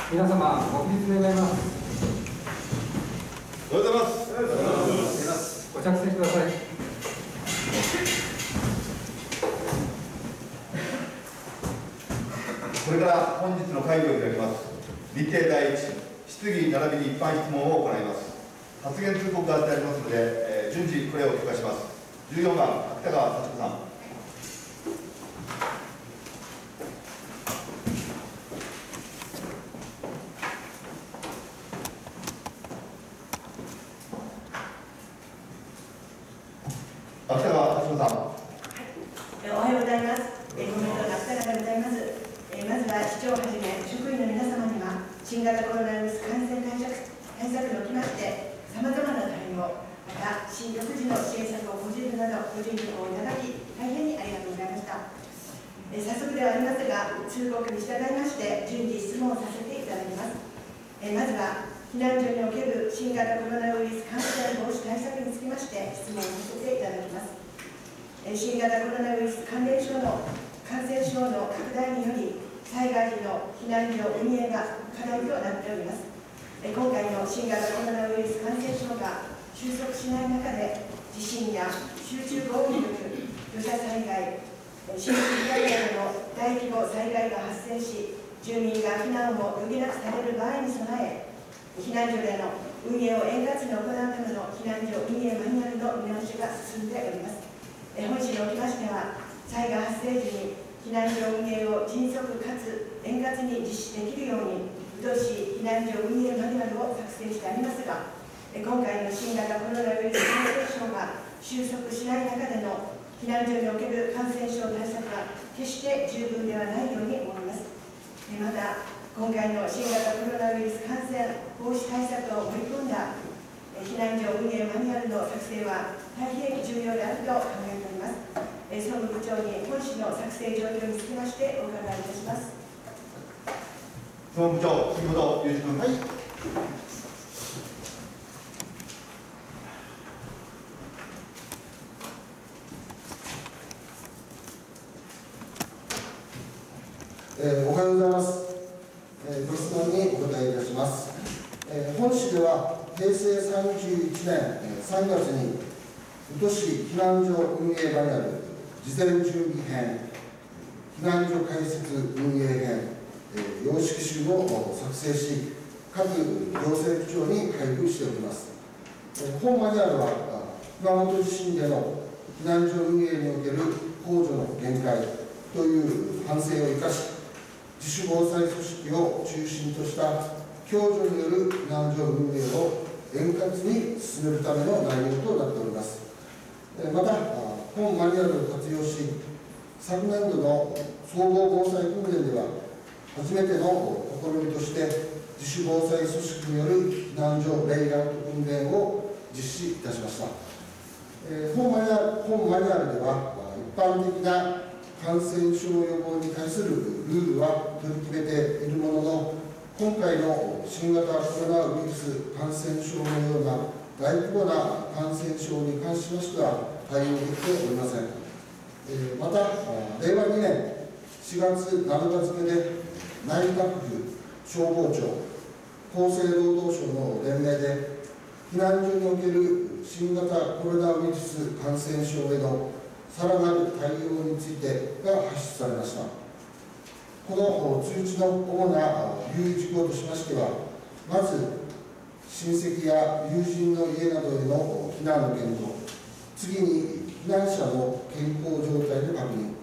皆様、ご起立願います。おはようございます。ご着席ください。これから本日の会議を開きます。日程第一、質疑並びに一般質問を行います。発言通告がありますので、順次これを許可します。14番、芥川幸子さん。芥川幸子さん。おはようございます。コメントの芥川でございます。まずは市長をはじめ職員の皆様には新型コロナウイルス感染対策におきましてさまざまな対応、また新独自の支援策を講じるなどご尽力をいただき大変にありがとうございました。早速ではありますが、通告に従いまして順次質問をさせていただきます。まずは避難所における新型コロナウイルス感染防止対策につきまして質問をさせていただきます。新型コロナウイルス感染症の拡大により災害時の避難所運営が課題となっております。今回の新型コロナウイルス感染症が収束しない中で地震や集中豪雨による土砂災害、浸水被害などの大規模災害が発生し、住民が避難を余儀なくされる場合に備え、避難所での運営を円滑に行うための避難所運営マニュアルの見直しが進んでおります。本市におきましては、災害発生時に避難所運営を迅速かつ円滑に実施できるように、うとしい避難所運営マニュアルを作成してありますが、今回の新型コロナウイルス感染症が収束しない中での避難所における感染症対策は決して十分ではないように思います。また、今回の新型コロナウイルス感染防止対策を盛り込んだ避難所運営マニュアルの作成は大変重要であると考えております。総務部長に本市の作成状況につきましてお伺いいたします。総務部長、杉本裕二君。はい。おはようございます。ご質問にお答えいたします。本市では平成31年3月に宇土市避難所運営マニュアル事前準備編、避難所開設運営編、様式集を作成し、各行政区長に配布しております。本マニュアルは熊本地震での避難所運営における公助の限界という反省を生かし、自主防災組織を中心とした共助による避難所運営を円滑に進めるための内容となっております。また、本マニュアルを活用し、昨年度の総合防災訓練では、初めての試みとして、自主防災組織による避難所レイアウト訓練を実施いたしました。本マニュアルでは、一般的な感染症予防に対するルールは取り決めているものの、今回の新型コロナウイルス感染症のような大規模な感染症に関しましては対応できておりません。また、令和2年4月7日付で内閣府、消防庁、厚生労働省の連名で避難所における新型コロナウイルス感染症へのさらなる対応についてが発出されました。この通知の主な留意事項としましては、まず、親戚や友人の家などへの避難の検討、次に避難者の健康状態の確認、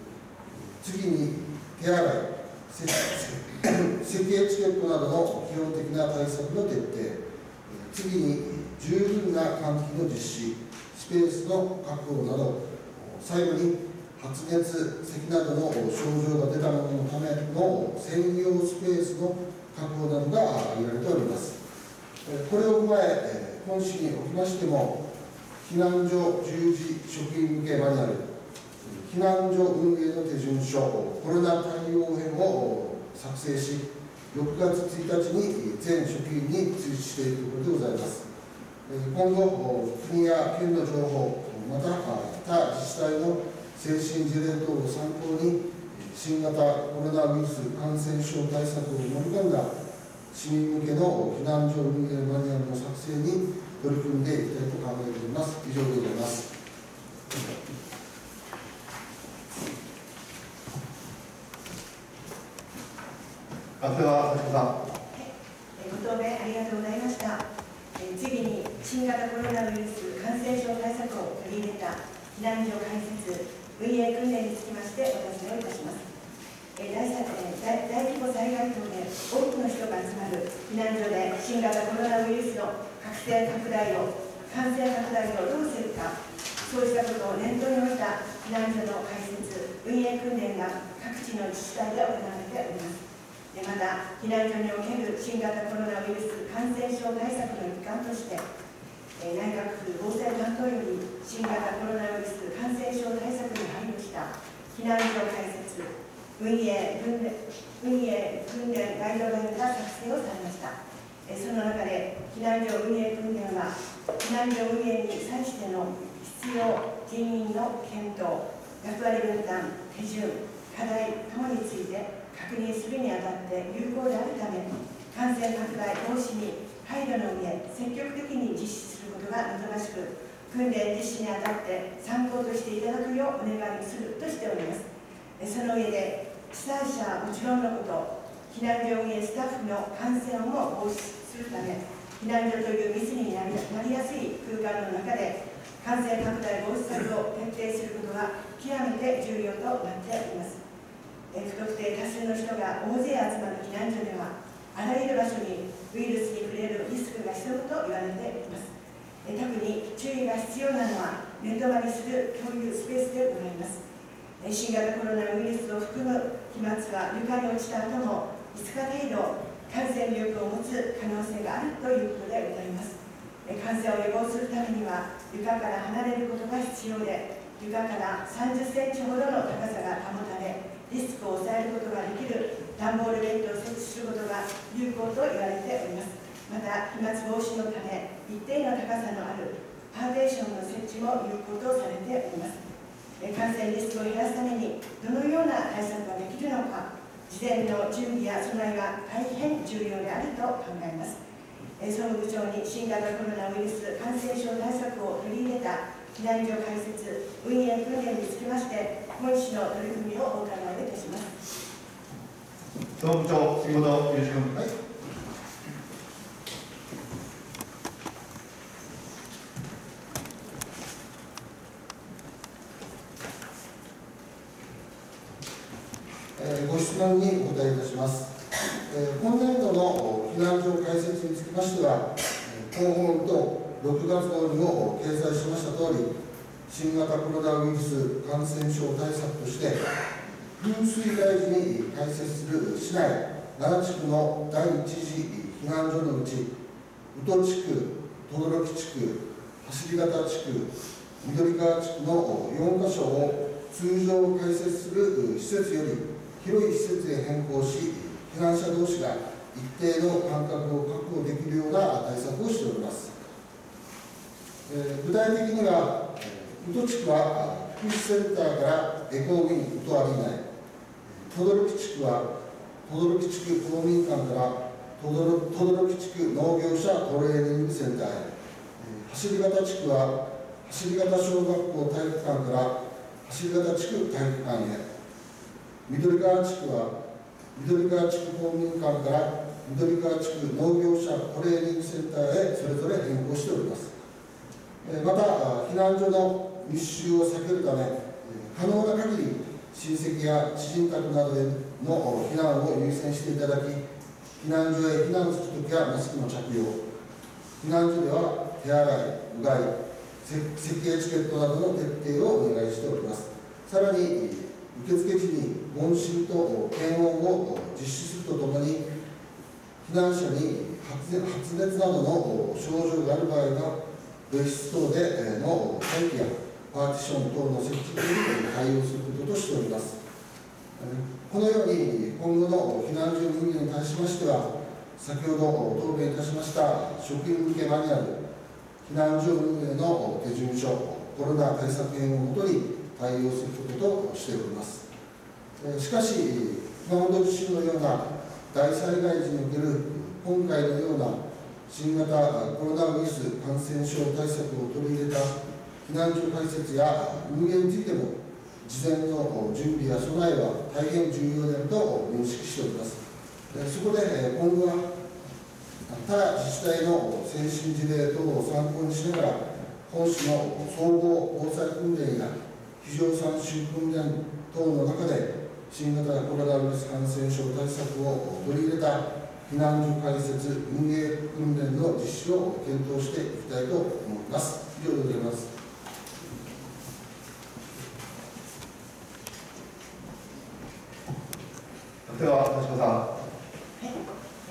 次に手洗い、咳エチケットなどの基本的な対策の徹底、次に十分な換気の実施、スペースの確保など、最後に発熱、咳などの症状が出た者のための専用スペースの確保などが挙げられております。これを踏まえ、本市におきましても、避難所従事職員向けマニュアル、避難所運営の手順書、コロナ対応編を作成し、6月1日に全職員に通知しているところでございます。今後、国や県の情報、また他自治体の精神事例等を参考に、新型コロナウイルス感染症対策を盛り込んだ市民向けの避難所運営マニュアルの作成に取り組んでいきたいと考えております。以上でございます。では、橋本さん。ご答弁ありがとうございました。次に新型コロナウイルス感染症対策を取り入れた避難所開設、運営訓練につきましてお尋ねをいたします。大規模災害等で多くの人が集まる避難所で新型コロナウイルスの感染拡大をどうするか、そうしたことを念頭に置いた避難所の開設、運営訓練が各地の自治体で行われております。また、避難所における新型コロナウイルス感染症対策の一環として、内閣府防災担当より新型コロナウイルス感染症対策に配慮した避難所開設、運営訓練ガイドラインが作成をされました。その中で、避難所運営訓練は、避難所運営に際しての必要人員の検討、役割分担、手順、課題等について確認するにあたって有効であるため、感染拡大防止に配慮の上、積極的に実施することが望ましく、訓練実施にあたって参考としていただくようお願いするとしております。その上で、被災者はもちろんのこと、避難所運営スタッフの感染をも防止するため、避難所という密になりやすい空間の中で、感染拡大防止策を徹底することが極めて重要となっております。不特定多数の人が大勢集まる避難所では、あらゆる場所にウイルスに触れるリスクが潜むと言われています。特に注意が必要なのは、寝泊まりする共有スペースでございます。新型コロナウイルスを含む飛沫は床に落ちた後も5日程度感染力を持つ可能性があるということでございます。感染を予防するためには床から離れることが必要で、床から30センチほどの高さが保たれ、リスクを抑えることができる段ボールベッドを設置することが有効と言われております。また、飛沫防止のため一定の高さのあるパーテーションの設置も有効とされております。感染リスクを減らすためにどのような対策ができるのか、事前の準備や備えが大変重要であると考えます。総務部長に新型コロナウイルス感染症対策を取り入れた避難所開設、運営訓練につきまして、本市の取り組みをお伺いいたします。総務部長、杉本裕二君。はい。ご質問にお答えいたします。今年度の避難所開設につきましては、今後と6月号にも掲載しましたとおり、新型コロナウイルス感染症対策として、風水害時に開設する市内7地区の第1次避難所のうち、宇土地区、等々力地区、走方地区、緑川地区の4カ所を通常開設する施設より広い施設へ変更し、避難者同士が一定の間隔を確保できるような対策をしております。具体的には、宇土地区は福祉センターからエコーウィン宇土アリーナへ、等々力地区は等々力地区公民館から等々力地区農業者トレーニングセンターへ、走方地区は走方小学校体育館から走方地区体育館へ、緑川地区は緑川地区公民館から緑川地区農業者トレーニングセンターへそれぞれ変更しております。また、避難所の密集を避けるため、可能な限り親戚や知人宅などへの避難を優先していただき、避難所へ避難するときはマスクの着用、避難所では手洗い、うがい、咳エチケットなどの徹底をお願いしております。さらに、受付時に問診と検温を実施するとともに、避難者に発熱などの症状がある場合は、別室等での待機やパーティション等の設置に対応することとしております。このように今後の避難所運営に対しましては、先ほど答弁いたしました職員向けマニュアル、避難所運営の手順書、コロナ対策編をもとに対応することとしております。しかし、熊本地震のような大災害時における今回のような新型コロナウイルス感染症対策を取り入れた避難所開設や運営についても、事前の準備や備えは大変重要であると認識しております。そこで今後は他自治体の先進事例等を参考にしながら、本市の総合防災訓練や非常参集訓練等の中で、新型コロナウイルス感染症対策を取り入れた避難所開設運営訓練の実施を検討していきたいと思います。以上でございます。では、田島さん。はい、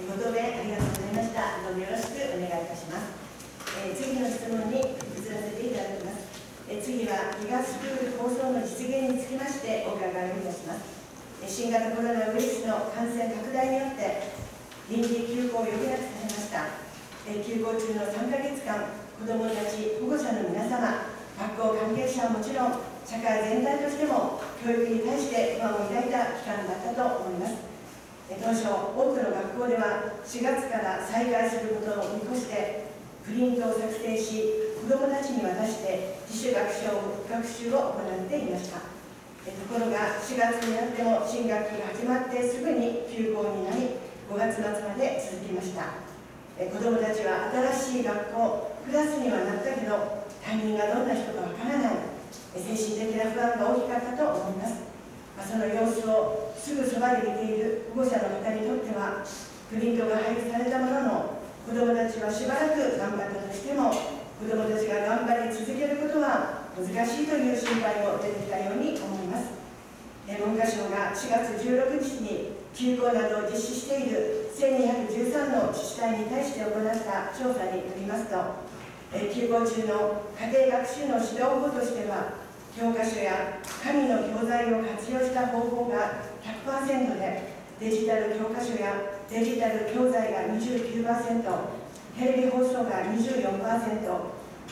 ご答弁ありがとうございました。どうぞよろしくお願いいたします。次の質問に移らせていただきます。次はギガスクール構想の実現につきましてお伺いをいたします。新型コロナウイルスの感染拡大によって臨時休校を余儀なくされました。休校中の3ヶ月間、子どもたち、保護者の皆様、学校関係者はもちろん、社会全体としても教育に対して不安を抱いた期間だったと思います。当初、多くの学校では4月から再開することを見越して、プリントを作成し、子どもたちに渡して自主学習を行っていました。ところが、4月になっても新学期が始まってすぐに休校になり、5月末まで続きました。子どもたちは新しい学校、クラスにはなったけど、担任がどんな人かわからない。精神的な不安が大きかったと思います。その様子をすぐそばで見ている保護者の方にとっては、プリントが配布されたものの、子どもたちはしばらく頑張ったとしても、子どもたちが頑張り続けることは難しいという心配も出てきたように思います。文科省が4月16日に休校などを実施している1213の自治体に対して行った調査によりますと、休校中の家庭学習の指導法としては、教科書や紙の教材を活用した方法が 100% で、デジタル教科書やデジタル教材が 29%、テレビ放送が 24%、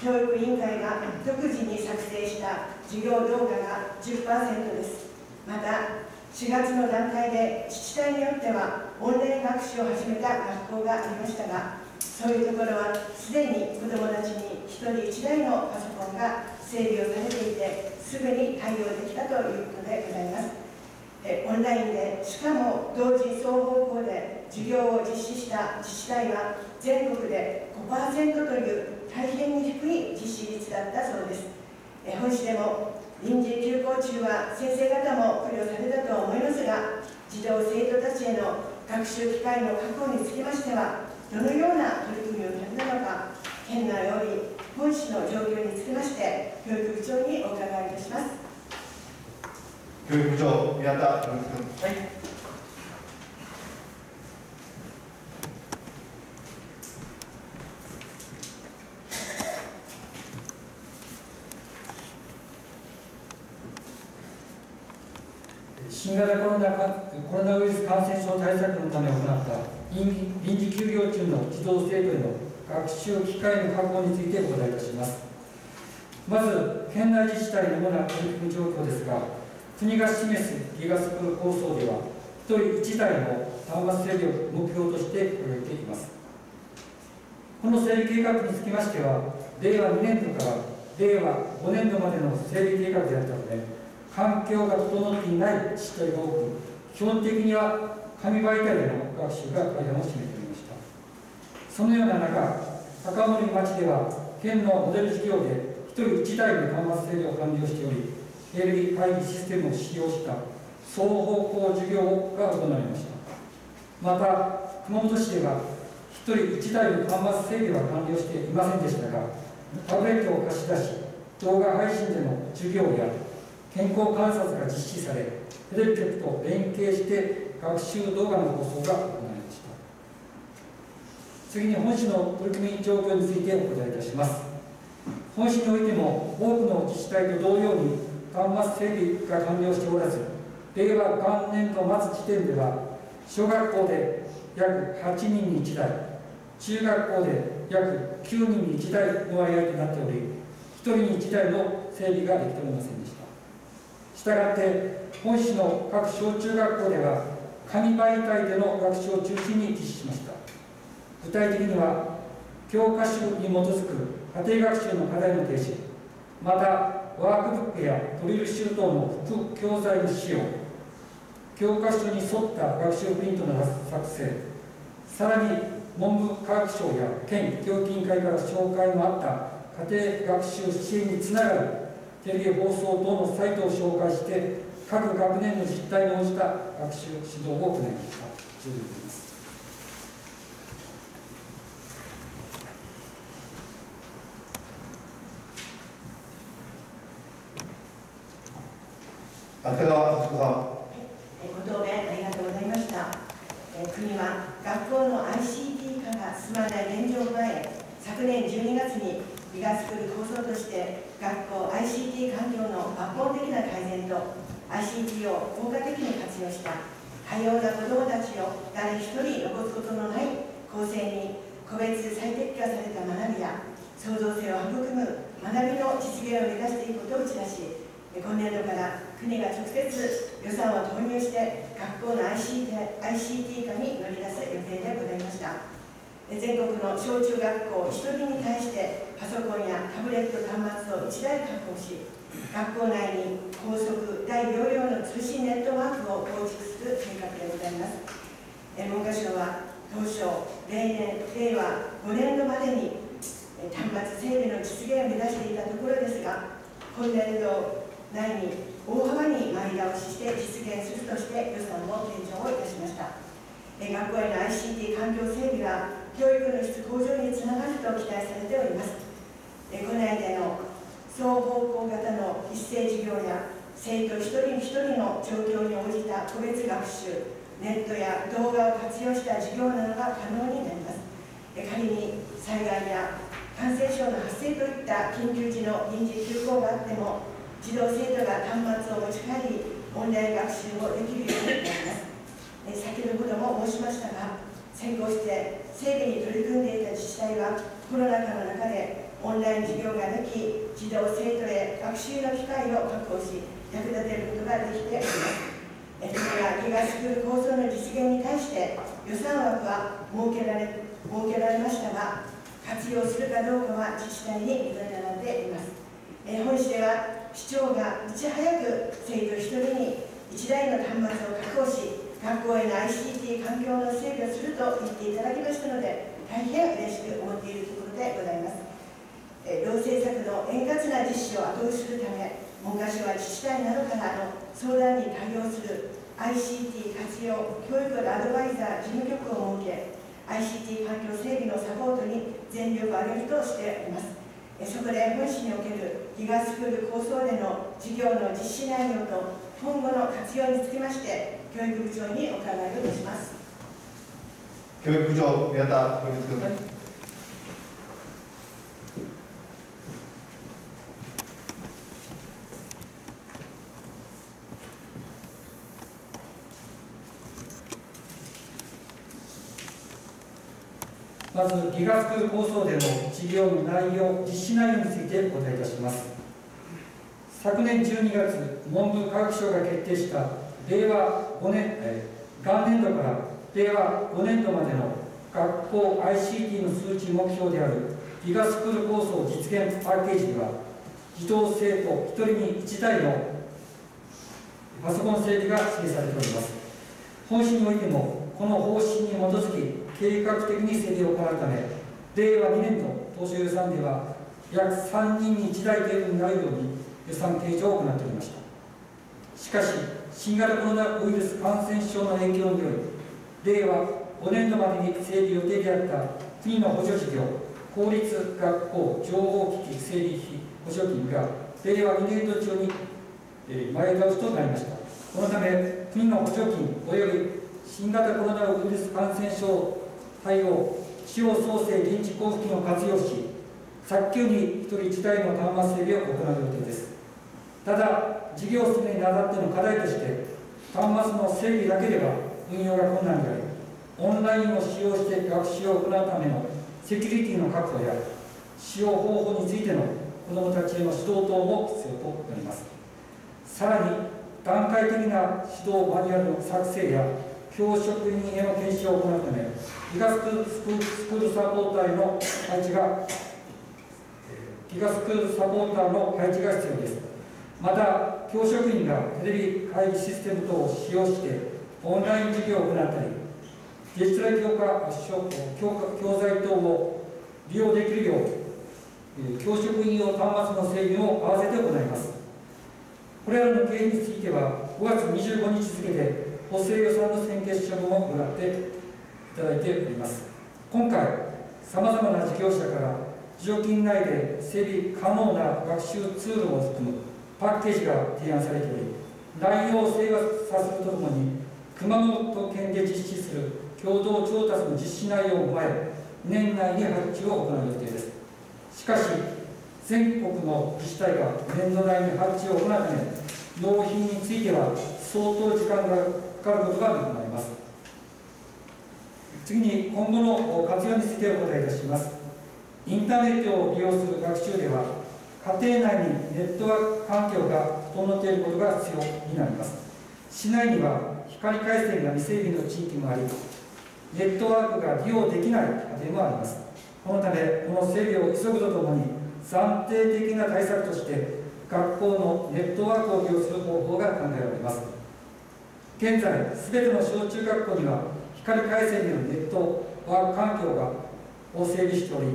教育委員会が独自に作成した授業動画が 10% です。また、4月の段階で自治体によってはオンライン学習を始めた学校がありましたが、そういうところはすでに子どもたちに1人1台のパソコンが整備をされていて、すぐに対応できたということでございます。オンラインで、しかも同時双方向で授業を実施した自治体は全国で 5% という大変に低い実施率だったそうです。本市でも臨時休校中は先生方も苦慮されたと思いますが、児童生徒たちへの学習機会の確保につきましては、どのような取り組みをされたのか、県内および本市の状況につきまして、教育部長にお伺いいたします。教育部長、宮田君。はい。新型コロナウイルス感染症対策のため行った臨時休業中の児童生徒への学習機会の確保についてお答えいたします。まず、県内自治体の主な取り組み状況ですが、国が示すギガスクール構想では、1人1台の端末整備を目標として掲げています。この整備計画につきましては、令和2年度から令和5年度までの整備計画であったので、環境が整っていない自治体が多く、基本的には紙媒体での学習が大半を占めていました。そのような中、高森町では県のモデル事業で1人1台の端末整備を完了しており、テレビ会議システムを使用した双方向授業が行われました。また、熊本市では1人1台の端末整備は完了していませんでしたが、タブレットを貸し出し、動画配信での授業や健康観察が実施され、テレビ局と連携して学習動画の放送が行われました。次に本市の取り組み状況についてお答えいたします。本市においても多くの自治体と同様に端末整備が完了しておらず、令和元年度末時点では小学校で約8人に1台、中学校で約9人に1台の割合となっており、1人に1台の整備ができておりませんでした。したがって、本市の各小中学校では、紙媒体での学習を中心に実施しました。具体的には、教科書に基づく家庭学習の課題の提示、またワークブックやドリル集等の副教材の使用、教科書に沿った学習プリントの作成、さらに文部科学省や県教育委員会から紹介のあった家庭学習支援につながるテレビ放送等のサイトを紹介して、各学年の実態に応じた学習指導を行いました。以上でございます。芥川敦子さん。ご答弁ありがとうございました。国は学校の ICT 化が進まない現状を踏まえ、昨年12月にギガスクール構想として学校 ICT 環境の抜本的な改善と ICT を効果的に活用した多様な子どもたちを誰一人残すことのない構成に個別最適化された学びや創造性を育む学びの実現を目指していくことを打ち出し、今年度から国が直接予算を投入して学校の ICT 化に乗り出す予定でございました。全国の小中学校1人に対してパソコンやタブレット端末を1台確保し、学校内に高速大容量の通信ネットワークを構築する計画でございます。文科省は当初令和5年度までに端末整備の実現を目指していたところですが、今年度内に大幅に前倒しして実現するとして予算を計上いたしました。学校への ICT 環境整備が教育の質向上につながると期待されております。校内での双方向型の一斉授業や生徒一人一人の状況に応じた個別学習、ネットや動画を活用した授業などが可能になります。仮に災害や感染症の発生といった緊急時の臨時休校があっても、児童生徒が端末を持ち帰り、オンライン学習をできるようになります。先ほども申しましたが、先行して整備に取り組んでいた自治体は、コロナ禍の中でオンライン授業ができ、児童生徒へ学習の機会を確保し、役立てることができております。国がギガスクール構想の実現に対して予算枠は設けられましたが、活用するかどうかは自治体に委ねられています。本市では市長がいち早く生徒1人に1台の端末を確保し、学校への ICT 環境の整備をすると言っていただきましたので、大変嬉しく思っているところでございます。同政策の円滑な実施を後押しするため、文科省は自治体などからの相談に対応する ICT 活用教育アドバイザー事務局を設け、ICT 環境整備のサポートに全力を挙げるとしております。そこで本市におけるギガスクール構想での事業の実施内容と今後の活用につきまして教育部長にお伺いをいたします。教育部長、宮田教育君。はい。まず、ギガスクール構想での事業の内容、実施内容についてお答えいたします。昨年12月、文部科学省が決定した令和5年、元年度から令和5年度までの学校 ICT の数値目標であるギガスクール構想実現パッケージには、児童生徒1人に1台のパソコン整備が示されております。本市においても、この方針に基づき、計画的に整備を行うため、令和2年度当初予算では約3人に1台程度になるように予算計上を行っておりました。しかし、新型コロナウイルス感染症の影響により、令和5年度までに整備予定であった国の補助事業、公立学校情報機器整備費補助金が令和2年度中に前倒しとなりました。このため、国の補助金及び新型コロナウイルス感染症対応地方創生臨時交付金を活用し、早急に1人1台の端末整備を行う予定です。ただ、事業を進めにあたっての課題として、端末の整備だけでは運用が困難であり、オンラインを使用して学習を行うためのセキュリティの確保や、使用方法についての子どもたちへの指導等も必要となります。さらに、段階的な指導マニュアルの作成や、教職員への研修を行うため、ギガスクールサポーターの配置が必要です。また、教職員がテレビ会議システム等を使用してオンライン授業を行ったり、デジタル教材等を利用できるよう、教職員用端末の整備も合わせて行います。これらの経緯については、5月25日付で補正予算の専決処分を行っていただいております。今回、さまざまな事業者から助成金内で整備可能な学習ツールを含むパッケージが提案されており、内容を精細化するとともに、熊本県で実施する共同調達の実施内容を踏まえ、年内に発注を行う予定です。しかし、全国の自治体が年度内に発注を行うため、納品については相当時間がかかることが見込まれます。次に、今後の活用についてお答えいたします。インターネットを利用する学習では、家庭内にネットワーク環境が整っていることが必要になります。市内には光回線が未整備の地域もあり、ネットワークが利用できない家庭もあります。このため、この整備を急ぐとともに、暫定的な対策として、学校のネットワークを利用する方法が考えられます。現在、すべての小中学校には、光回線でのネットワーク環境を整備しており、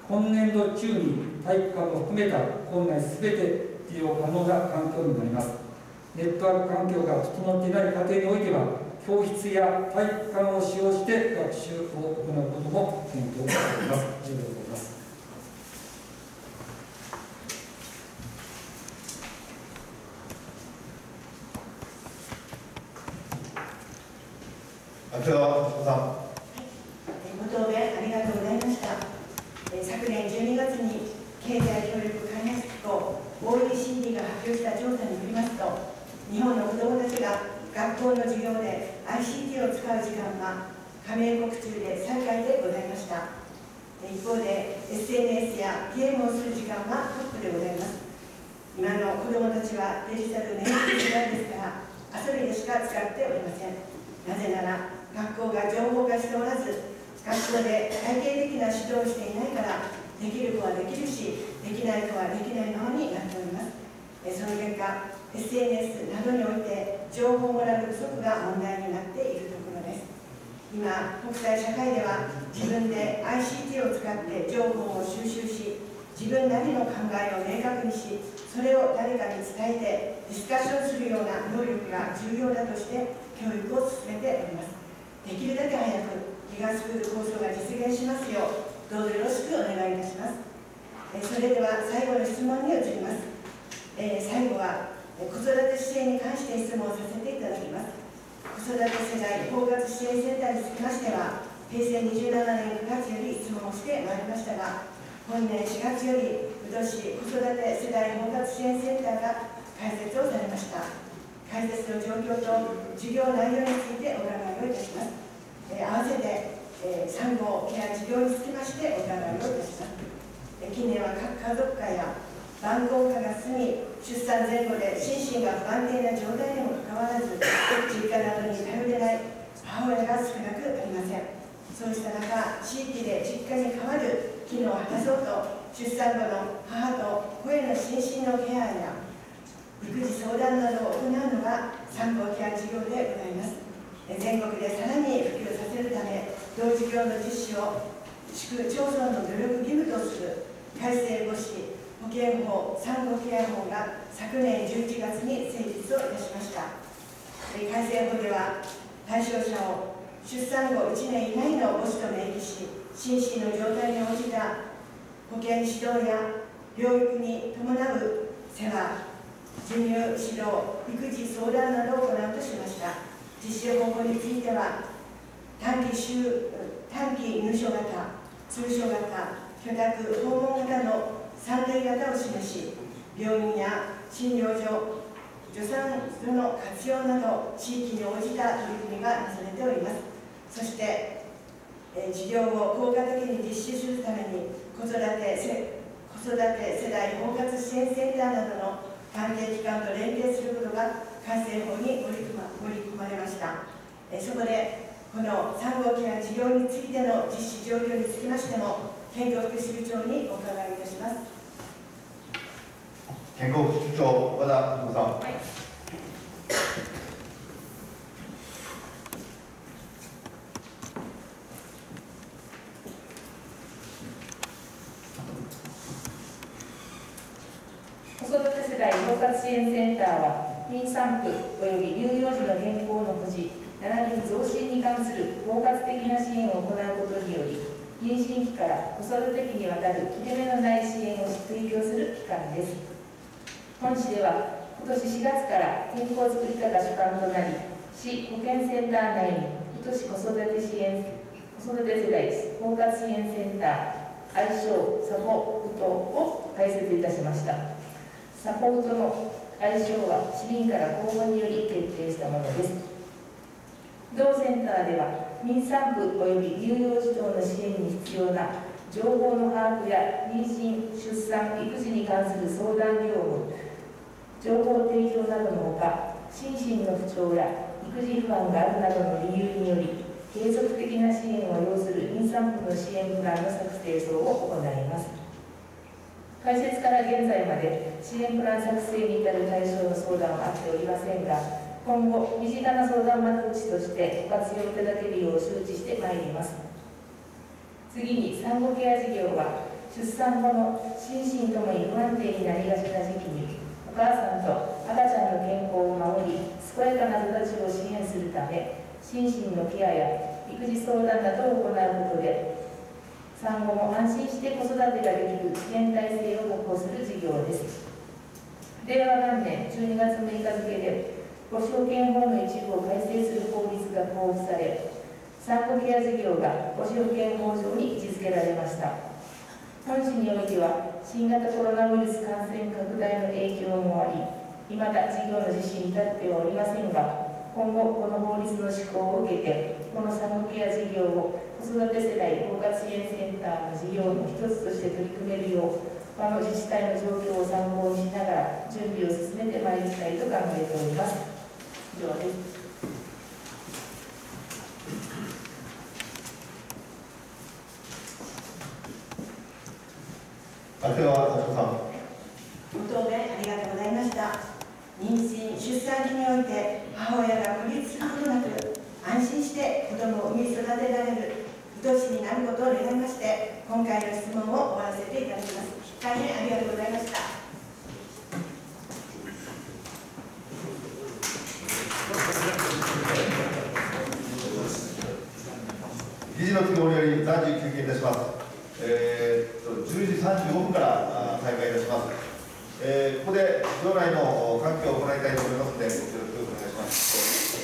今年度中に体育館を含めた校内すべて利用可能な環境になります。ネットワーク環境が整っていない家庭においては、教室や体育館を使用して学習を行うことも検討しております。以上でございます。秋川さん。ご答弁ありがとうございました。昨年12月に経済協力開発機構 OECD が発表した調査によりますと、日本の子どもたちが学校の授業で ICT を使う時間は加盟国中で最下位でございました。一方で SNS やゲームをする時間はトップでございます。今の子どもたちはデジタルネイティブ時代ですから、遊びでしか使っておりません。なぜなら学校が情報化しておらず、学校で体系的な指導をしていないから、できる子はできるし、できない子はできないままになっております。その結果、SNS などにおいて情報モラル不足が問題になっているところです。今、国際社会では自分で ICT を使って情報を収集し、自分なりの考えを明確にし、それを誰かに伝えてディスカッションするような能力が重要だとして教育を進めております。できるだけ早くギガスクール構想が実現しますよう、どうぞよろしくお願いいたします。それでは最後の質問に移ります。最後は子育て支援に関して質問させていただきます。子育て世代包括支援センターにつきましては、平成27年9月より質問をしてまいりましたが、本年4月より宇土市子育て世代包括支援センターが開設をされました。開設の状況と事業内容についてお伺いをいたします。合わせて、産後ケア事業につきましてお伺いをいたします。近年は各家族化や晩婚化が進み、出産前後で心身が不安定な状態にもかかわらず、実家などに頼れない母親が少なくありません。そうした中、地域で実家に代わる機能を果たそうと、出産後の母と子への心身のケアや育児相談などを行うのが産後ケア事業でございます。全国でさらに普及させるため、同事業の実施を市区町村の努力義務とする改正母子保健法産後ケア法が昨年11月に成立をいたしました。改正法では、対象者を出産後1年以内の母子と明記し、心身の状態に応じた保健指導や療育に伴う世話、授乳指導、育児相談などを行うとしました。実施方法については、短期入所型、通所型、居宅訪問型の3類型を示し、病院や診療所、助産所の活用など、地域に応じた取り組みがなされております。そして、事業を効果的に実施するために、子育て世代包括支援センターなどの関係機関と連携することが改正法に盛り込まれました。そこでこの産後ケア事業についての実施状況につきましても、健康福祉部長にお伺いいたします。健康福祉部長、和田美穂さん。はい。子育て世代包括支援センターは、妊産婦及び乳幼児の健康の保持、並びに増進に関する包括的な支援を行うことにより、妊娠期から子育て期にわたる切れ目のない支援を提供する機関です。本市では、今年4月から健康づくり課が主管となり、市保健センター内にいとし子育て世代包括支援センター、愛称サポートを開設いたしました。サポートの愛称は市民から公募により決定したものです。同センターでは、妊産婦及び乳幼児等の支援に必要な情報の把握や妊娠、出産、育児に関する相談業務、情報提供などのほか、心身の不調や育児不安があるなどの理由により、継続的な支援を要する妊産婦の支援プランの作成等を行います。開設から現在まで支援プラン作成に至る対象の相談はあっておりませんが、今後、身近な相談窓口としてご活用いただけるよう周知してまいります。次に、産後ケア事業は、出産後の心身ともに不安定になりがちな時期に、お母さんと赤ちゃんの健康を守り、健やかな育ちを支援するため、心身のケアや育児相談などを行うことで、産後も安心して子育てができる支援体制を確保する事業です。令和元年12月6日付で、母子保険法の一部を改正する法律が公布され、産後ケア事業が母子保険法上に位置づけられました。本市においては、新型コロナウイルス感染拡大の影響もあり、未だ事業の実施に至ってはおりませんが、今後、この法律の施行を受けて、この産後ケア事業を子育て世代包括支援センターの事業の一つとして取り組めるよう、他の自治体の状況を参考にしながら準備を進めてまいりたいと考えております。以上です。では、田島さん。ご答弁ありがとうございました。妊娠・出産期において母親が孤立することなく安心して子供を産み育てられる愛しになることを願いまして、今回の質問を終わらせていただきます。大変ありがとうございました。議事の都合により暫時休憩いたします。10時35分から再開いたします。ここで場内の換気を行いたいと思いますので、ご協力お願いします。